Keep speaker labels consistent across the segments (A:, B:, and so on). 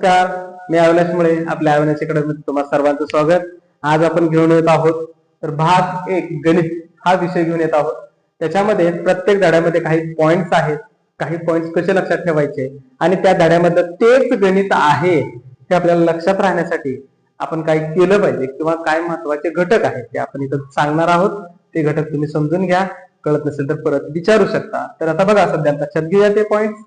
A: नमस्कार, मी अविनाश मुळे. आपल्या अविनाश अकॅडमीत तुम्हा सर्वांचं स्वागत. आज आपण घेऊन येत आहोत तर भाग 1 गणित हा विषय घेऊन येत आहोत. त्याच्यामध्ये प्रत्येक धड्यामध्ये काही पॉइंट्स आहेत, काही पॉइंट्स कसे लक्षात ठेवायचे आणि त्या धड्यामधलं तेच गणित आहे हे आपल्याला लक्षात राहण्यासाठी आपण काय केलं पाहिजे किंवा काय महत्वाचे घटक आहेत ते आपण इथं सांगणार आहोत. ते घटक तुम्ही समजून घ्या, कळत नसेल तर परत विचारू शकता. तर आता बघा, सध्या लक्षात घेऊया ते पॉइंट्स.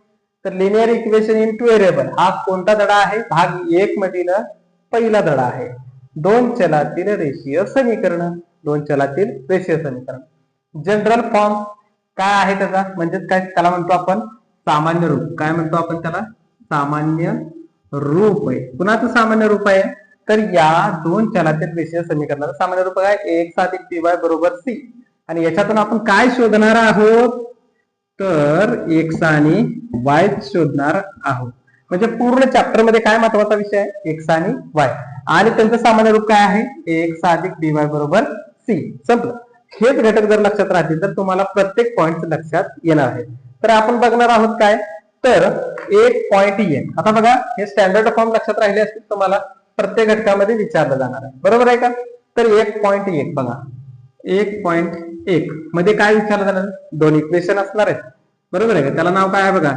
A: तर linear equation in two variable हा कोणता धडा आहे? भाग 1 मधील पहिला धडा आहे. दोन चलातील रेषीय समीकरण. दोन चलातील रेषीय समीकरण. जनरल फॉर्म काय आहे त्याचा? म्हणजेच काय त्याला म्हणतो आपण? सामान्य रूप. काय म्हणतो आपण त्याला? सामान्य रूप आहे. कुणाचं सामान्य रूप आहे? तर या दोन चलातील रेषीय समीकरणाचं सामान्य रूप आहे एक्स अधिक py बरोबर c. आणि याच्यातून आपण काय शोधणार आहोत? तर एक्स आणि वाय शोधणार आहोत. म्हणजे पूर्ण चॅप्टर मध्ये काय महत्वाचा विषय आहे? एक्स आणि वाय. आणि त्यांचं सामान्य रूप काय आहे? एक्स अधिक dy बरोबर c. संपलं. हेच घटक जर लक्षात राहतील तर तुम्हाला प्रत्येक पॉइंट लक्षात येणार आहे. तर आपण बघणार आहोत काय? तर 1.1. आता बघा, हे स्टँडर्ड फॉर्म लक्षात राहिले असतील तुम्हाला. प्रत्येक घटकामध्ये विचारलं जाणार आहे, बरोबर आहे का? तर 1.1 बघा. 1.1 मध्ये काय विचारलं जाणार? दोन इक्वेशन असणार आहेत, बरोबर आहे का? त्याला नाव काय आहे बघा?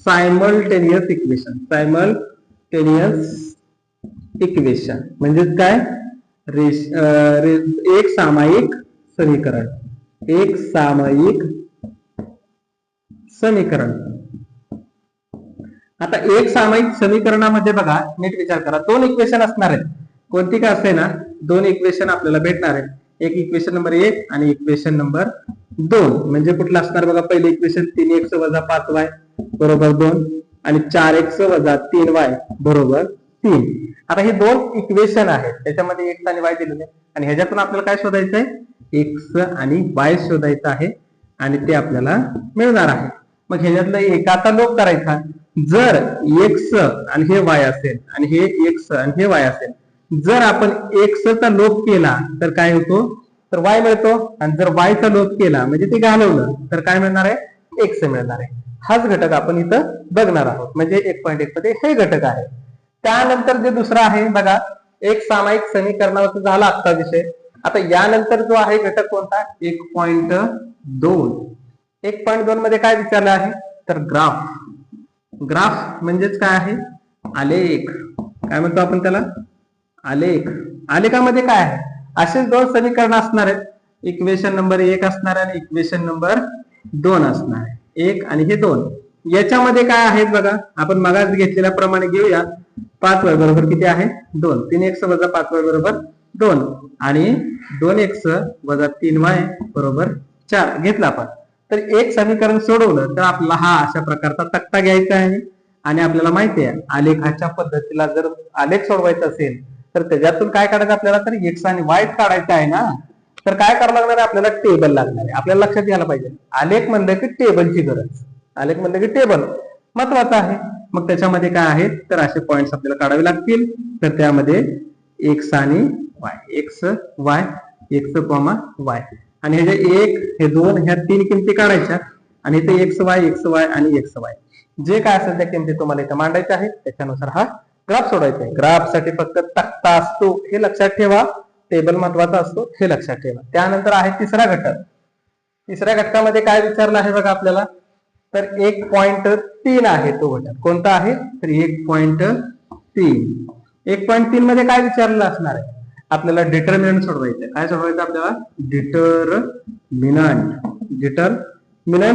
A: Simultaneous equation. सायमल्टेनियस इक्वेशन म्हणजे काय? एक सामायिक समीकरण. एक सामायिक समीकरण. आता एक सामायिक समीकरणामध्ये बघा, नीट विचार करा, दोन इक्वेशन असणार आहेत. कोणती का असे ना, दोन इक्वेशन आपल्याला भेटणार आहेत. एक इक्वेशन नंबर 1 आणि इक्वेशन नंबर 2. म्हणजे कुठलं असणार बघा? पहिले इक्वेशन 3x वजा 5y बरोबर 2 आणि 4x वजा 3y बरोबर 3. आता हे दोन इक्वेशन आहेत, त्याच्यामध्ये x आणि y दिलेले आणि ह्याच्यातून आपल्याला काय शोधायचं आहे? x आणि y शोधायचं आहे आणि ते आपल्याला मिळणार आहे. मग ह्याच्यातलं एकाचा लोप करायचा. जर x आणि हे y असेल आणि हे x आणि हे y असेल, जर आपण x चा लोप केला तर काय होतो? तर y मिळतो. आणि जर y चा लोप केला म्हणजे ते घालवलं तर काय मिळणार आहे? x मिळणार आहे. हाच घटक आपण इथं बघणार आहोत. म्हणजे 1.1 मध्ये हे घटक आहे. त्यानंतर जे दुसरा आहे बघा, एक सामायिक समीकरणावरचा झाला आजचा विषय. आता यानंतर जो आहे घटक कोणता? 1.2. 1.2 मध्ये काय विचारलं आहे? तर ग्राफ. ग्राफ म्हणजेच काय आहे? आलेख. काय म्हणतो आपण त्याला? आलेख. आलेखामध्ये काय आहे? असेच दोन समीकरण असणार आहेत. इक्वेशन नंबर 1 असणार आहे आणि इक्वेशन नंबर 2 असणार आहे. 1 आणि हे 2. याच्यामध्ये काय आहेत बघा, आपण मगाच घेतलेल्या प्रमाणे घेऊया. 5y बरोबर किती आहे? 2. 3x वजा 5y बरोबर 2 आणि 2x वजा 3y बरोबर 4 घेतलं आपण. तर एक समीकरण सोडवलं तर आपल्याला हा अशा प्रकारचा तक्ता घ्यायचा आहे. आणि आपल्याला माहिती आहे, आलेखाच्या पद्धतीला जर आलेख सोडवायचा असेल तर त्याच्यातून काय काढायचं आपल्याला? तर एक्स आणि वाय काढायचं आहे ना. तर काय करावं लागणार आहे? आपल्याला टेबल लागणार आहे. आपल्याला लक्षात घ्यायला पाहिजे, आलेख म्हणलं की टेबलची गरज. आलेख म्हणलं की टेबल महत्वाचं आहे. मग त्याच्यामध्ये काय आहे? तर असे पॉइंट्स आपल्याला काढावे लागतील. तर त्यामध्ये एक्स आणि Y, x Y, x comma y आणि हे जे 1 हे 2 ह्या 3 किमती काढायच्या आणि इथे एक्स वाय आणि एक्स वाय जे काय असेल त्या किमती तुम्हाला इथे मांडायच्या आहेत. त्याच्यानुसार हा ग्राफ सोडायचा आहे. ग्राफ साठी फक्त तक्ता असतो हे लक्षात ठेवा. टेबल महत्वाचा असतो हे लक्षात ठेवा. त्यानंतर आहे तिसरा घटक. तिसऱ्या घटकामध्ये काय विचारलं आहे बघा आपल्याला? तर 1.3 आहे तो घटक. कोणता आहे? तर 1.3. 1.3 मध्ये काय विचारलेलं असणार आहे? आपल्याला डिटर्मिनंट सोडवायचं. काय सोडवायचं आपल्याला? डिटर्मिनंट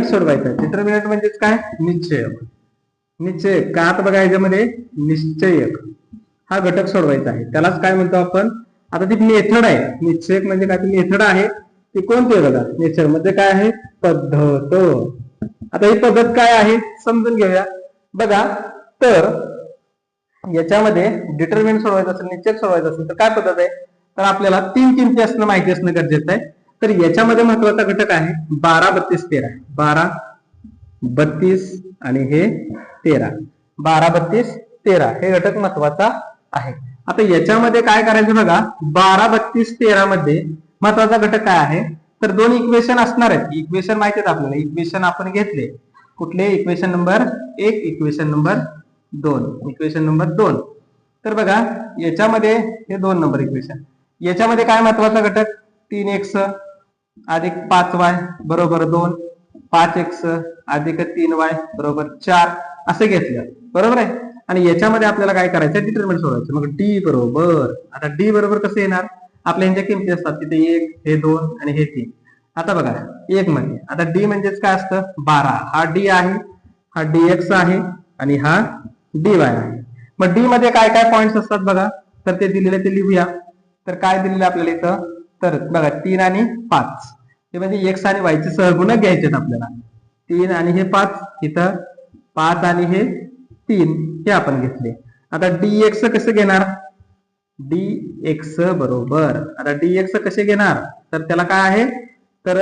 A: सोडवायचं. डिटर्मिनंट म्हणजेच काय? निश्चयक. निश्चयक का? आता बघा याच्यामध्ये निश्चयक हा घटक सोडवायचा आहे. त्यालाच काय म्हणतो आपण? आता ती मेथड आहे. निश्चयक म्हणजे काय? ती मेथड आहे. ती कोणती आहे बघा? निश्चय मध्ये काय आहे? पद्धत. आता ही पद्धत काय आहे समजून घेऊया. बघा, तर याच्यामध्ये डिटर्मिनंट सोडवायचं असेल, निश्चयक सोडवायचं असेल तर काय पद्धत आहे? तर आपल्याला 3 किमती असणं माहिती असणं गरजेचं आहे. तर याच्यामध्ये महत्वाचा घटक आहे 12, 32, 13. 12, 32 आणि हे 13. 12, 32, 13 हे घटक महत्वाचा आहे. आता याच्यामध्ये काय करायचं बघा, 12, 32, 13 मध्ये महत्वाचा घटक काय आहे? तर दोन इक्वेशन असणार आहेत. इक्वेशन माहिती आहेत आपल्याला. इक्वेशन आपण घेतले कुठले? Equation number 1, equation number 2 equation number 2. तर बघा याच्यामध्ये हे 2 नंबर इक्वेशन, याच्यामध्ये काय महत्वाचा घटक 3x अधिक 5y बरोबर 2, 5x अधिक 3y बरोबर 4 असं घेतलं, बरोबर आहे. आणि याच्यामध्ये आपल्याला काय करायचं डिटरमिनंट सोडवायचं. मग डी बरोबर, आता डी बरोबर कसं येणार, आपल्या यांच्या किमती असतात तिथे 1 हे 2 आणि हे 3. आता बघा 1 मध्ये आता डी म्हणजेच काय असतं 12, हा डी आहे, हा dx आहे आणि हा dy आहे. मग डी मध्ये काय काय पॉइंट्स असतात बघा, तर ते दिलेले ते लिहूया. तर काय दिलेलं आपल्याला इथं, तर बघा 3 आणि 5 हे म्हणजे x आणि y चे सहगुणक घ्यायचे आपल्याला. 3 आणि हे 5, इथं 5 आणि हे 3 हे आपण घेतले. आता dx कसं घेणार, dx बरोबर, आता dx कसे घेणार, तर त्याला काय आहे तर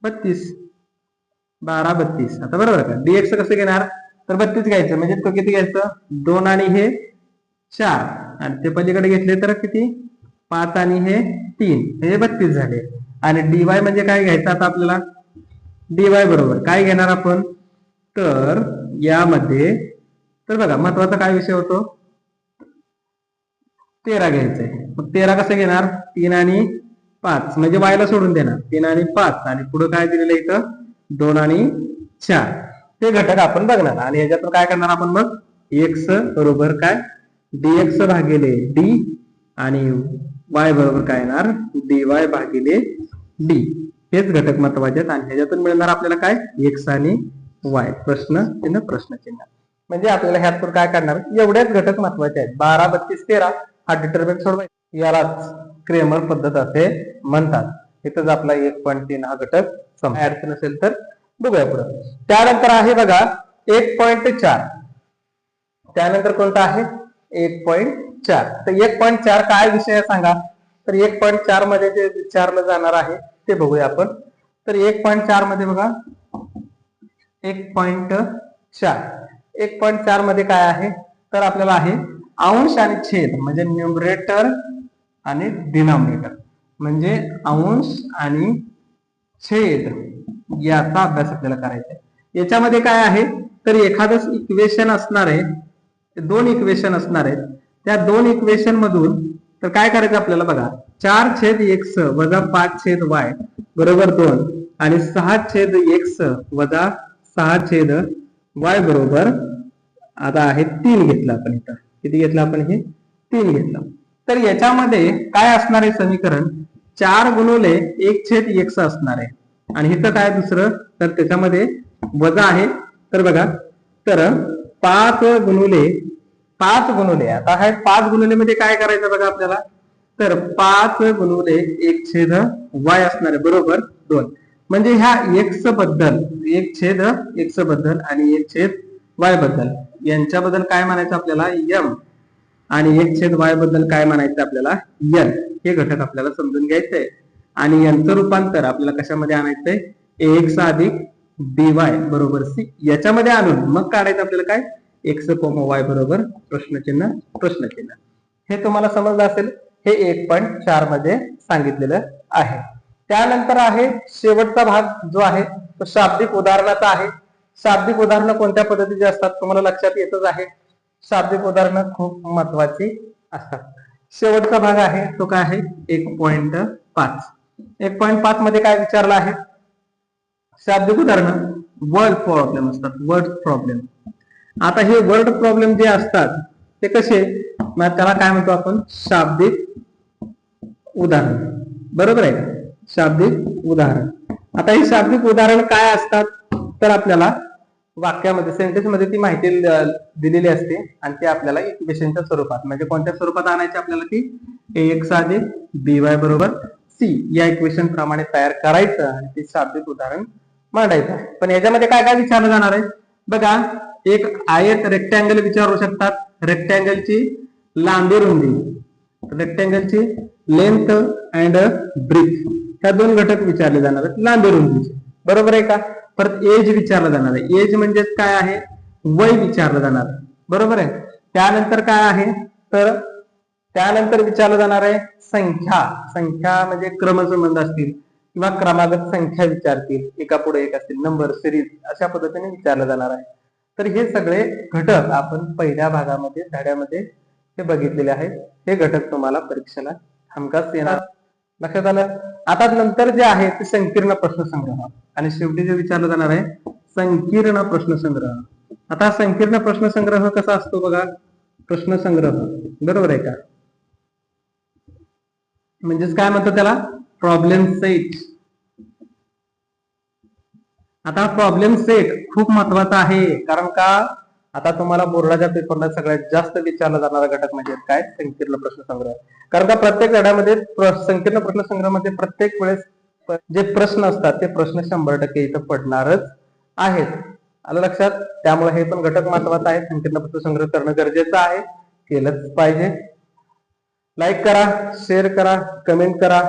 A: 32, 12 32. आता बरोबर का, dx कसं घेणार तर 32 घ्यायचं, म्हणजे तो किती घ्यायचं 2 आणि हे 4 आणि ते पलीकडे घेतले तर किती 5 आणि हे 3 हे 32 झाले. आणि dy म्हणजे काय घ्यायचं आता आपल्याला, dy बरोबर काय घेणार आपण, तर यामध्ये तर बघा महत्वाचा काय विषय होतो 13 घ्यायचंय. मग 13 कसं घेणार 3 आणि 5 म्हणजे y ला सोडून देणार 3 आणि 5 आणि पुढे काय दिलेलं इथं 2 आणि 4 ते घटक आपण बघणार. आणि याच्यातून काय करणार आपण मग x बरोबर काय dx भागिले d आणि y बरोबर काय येणार dy भागिले d, हेच घटक महत्वाचे आहेत. आणि ह्याच्यातून मिळणार आपल्याला काय x आणि y, प्रश्नचिन्ह प्रश्नचिन्ह. म्हणजे आपल्याला ह्यातून काय करणार एवढेच घटक महत्वाचे आहेत, 12 32 13 हा डिटरमिनंट सोडवायचा, यालाच क्रेमर पद्धत असे म्हणतात. इथंच आपला 1.3 हा घटक अडचण असेल तर बघूया पुढे. त्यानंतर आहे बघा 1.4, त्यानंतर कोणता आहे 1.4. तर 1.4 काय विषय आहे सांगा, तर 1.4 मध्ये जे विचारलं जाणार आहे ते बघूया आपण. तर 1.4 मध्ये बघा 1.4 मध्ये काय आहे तर आपल्याला आहे अंश आणि छेद, म्हणजे न्यूमरेटर आणि डिनॉमिनेटर, म्हणजे अंश आणि छेद याचा अभ्यास आपल्याला करायचा आहे. याच्यामध्ये काय आहे तर एखादं इक्वेशन असणार आहे, 2 इक्वेशन असणार आहेत, त्या 2 इक्वेशन मधून तर काय करायचं आपल्याला बघा 4/x वजा 5/y बरोबर 2 आणि 6/x वजा 6/y बरोबर आता आहे 3 घेतलं आपण. इथं किती घेतलं आपण, हे 3 घेतलं. तर याच्यामध्ये काय असणार आहे समीकरण 4 गुणुले 1/x असणार आहे. आणि इथं काय दुसरं तर त्याच्यामध्ये वजा आहे, तर बघा तर 5 गुणुले आता आहे 5 गुणुले मध्ये काय करायचं बघा आपल्याला, तर 5 गुणुले 1/y असणार आहे बरोबर 2. म्हणजे ह्या x बद्दल 1/x बद्दल आणि 1/y बद्दल यांच्याबद्दल काय म्हणायचं आपल्याला m, आणि 1/y बद्दल काय म्हणायचं आपल्याला n, हे घटक आपल्याला समजून घ्यायचंय. आणि यांचं रूपांतर आपल्याला कशामध्ये आणायचंय ax अधिक by बरोबर c याच्यामध्ये आणून मग काढायचं आपल्याला काय x, y बरोबर प्रश्नचिन्ह प्रश्नचिन्ह. हे तुम्हाला समजलं असेल, हे 1.4 मध्ये सांगितलेलं आहे. त्यानंतर आहे शेवटचा भाग जो आहे तो शाब्दिक उदाहरणाचा आहे. शाब्दिक उदाहरणं कोणत्या पद्धतीचे असतात तुम्हाला लक्षात येतच आहे, शाब्दिक उदाहरणं खूप महत्वाची असतात. शेवटचा भाग आहे तो काय आहे 1.5. 1.5 मध्ये काय विचारलं आहे शाब्दिक उदाहरण वर्ड प्रॉब्लेम असतात, वर्ड प्रॉब्लेम. आता हे वर्ड प्रॉब्लेम जे असतात ते कसे, मग त्याला काय म्हणतो आपण शाब्दिक उदाहरण, बरोबर आहे शाब्दिक उदाहरण. आता ही शाब्दिक उदाहरण काय असतात तर आपल्याला वाक्यामध्ये सेंटेन्स मध्ये ती माहिती दिलेली असते आणि ते आपल्याला इक्वेशनच्या स्वरूपात, म्हणजे कोणत्या स्वरूपात आणायची आपल्याला ती ax अधिक by बरोबर c या इक्वेशन प्रमाणे तयार करायचं आणि ते शाब्दिक उदाहरण मांडायचं. पण याच्यामध्ये काय काय विचारलं जाणार आहे बघा, एक आयत रेक्टँगल विचारू शकतात, रेक्टँगलची लांबी रुंदी, रेक्टँगलची लेंथ अँड ब्रीथ, ह्या 2 घटक विचारले जाणार आहेत लांबी रुंदीचे, बरोबर आहे का. परत एज विचारलं जाणार आहे, एज म्हणजे काय आहे वय विचारलं जाणार आहे, बरोबर आहे. त्यानंतर काय आहे तर त्यानंतर विचारलं जाणार आहे संख्या, संख्या म्हणजे क्रमसंबंध असतील किंवा क्रमागत संख्या विचारतील, एका पुढे एक असतील नंबर सिरीज अशा पद्धतीने विचारलं जाणार आहे. तर हे सगळे घटक आपण पहिल्या भागामध्ये धड्यामध्ये हे बघितलेले आहेत. हे घटक तुम्हाला परीक्षेला हमखास येणार. लक्षात आलं. आता नंतर जे आहे ते संकीर्ण प्रश्नसंग्रह आणि शेवटी जे विचारलं जाणार आहे संकीर्ण प्रश्नसंग्रह. आता संकीर्ण प्रश्नसंग्रह कसा असतो बघा. प्रश्नसंग्रह बरोबर आहे का, म्हणजेच काय म्हणतो त्याला प्रॉब्लेम सेट. आता प्रॉब्लेम सेट खूप महत्वाचा आहे, कारण का आता तुम्हाला बोर्डाच्या पेपरला सगळ्यात जास्त विचारला जाणारा घटक म्हणजे काय संकीर्ण प्रश्नसंग्रह. कारण का प्रत्येक धड्यामध्ये संकीर्ण प्रश्नसंग्रह मध्ये प्रत्येक वेळेस जे प्रश्न असतात ते प्रश्न 100% इथं पडणारच आहेत. आलं लक्षात. त्यामुळे हे पण घटक महत्वाचा आहे. संकीर्ण प्रश्नसंग्रह करणं गरजेचं आहे, केलंच पाहिजे. लाईक करा, शेअर करा, कमेंट करा.